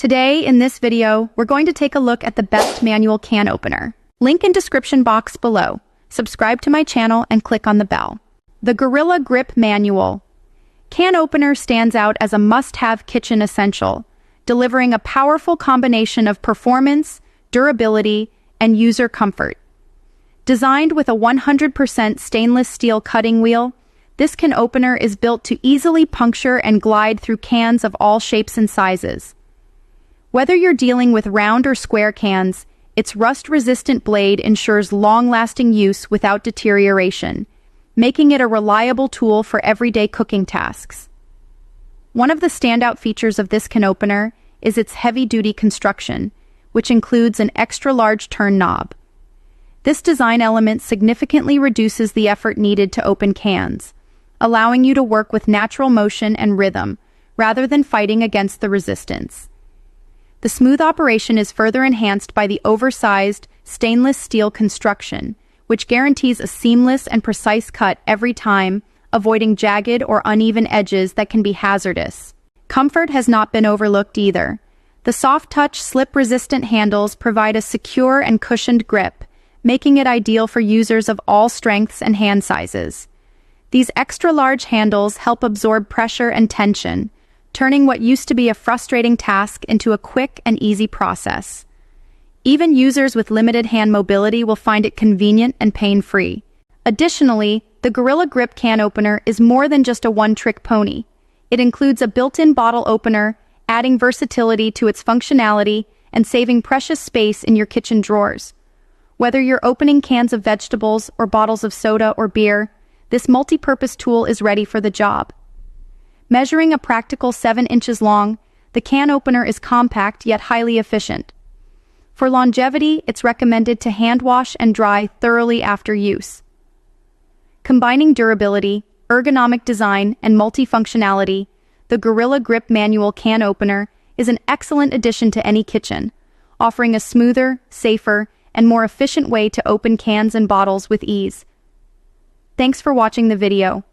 Today, in this video, we're going to take a look at the best manual can opener. Link in description box below. Subscribe to my channel and click on the bell. The Gorilla Grip Manual Can Opener stands out as a must-have kitchen essential, delivering a powerful combination of performance, durability, and user comfort. Designed with a 100% stainless steel cutting wheel, this can opener is built to easily puncture and glide through cans of all shapes and sizes. Whether you're dealing with round or square cans, its rust-resistant blade ensures long-lasting use without deterioration, making it a reliable tool for everyday cooking tasks. One of the standout features of this can opener is its heavy-duty construction, which includes an extra-large turn knob. This design element significantly reduces the effort needed to open cans, allowing you to work with natural motion and rhythm, rather than fighting against the resistance. The smooth operation is further enhanced by the oversized stainless steel construction, which guarantees a seamless and precise cut every time, avoiding jagged or uneven edges that can be hazardous. Comfort has not been overlooked either. The soft-touch, slip-resistant handles provide a secure and cushioned grip, making it ideal for users of all strengths and hand sizes. These extra-large handles help absorb pressure and tension, turning what used to be a frustrating task into a quick and easy process. Even users with limited hand mobility will find it convenient and pain-free. Additionally, the Gorilla Grip can opener is more than just a one-trick pony. It includes a built-in bottle opener, adding versatility to its functionality and saving precious space in your kitchen drawers. Whether you're opening cans of vegetables or bottles of soda or beer, this multi-purpose tool is ready for the job. Measuring a practical 7 inches long, the can opener is compact yet highly efficient. For longevity, it's recommended to hand wash and dry thoroughly after use. Combining durability, ergonomic design, and multifunctionality, the Gorilla Grip Manual Can Opener is an excellent addition to any kitchen, offering a smoother, safer, and more efficient way to open cans and bottles with ease. Thanks for watching the video.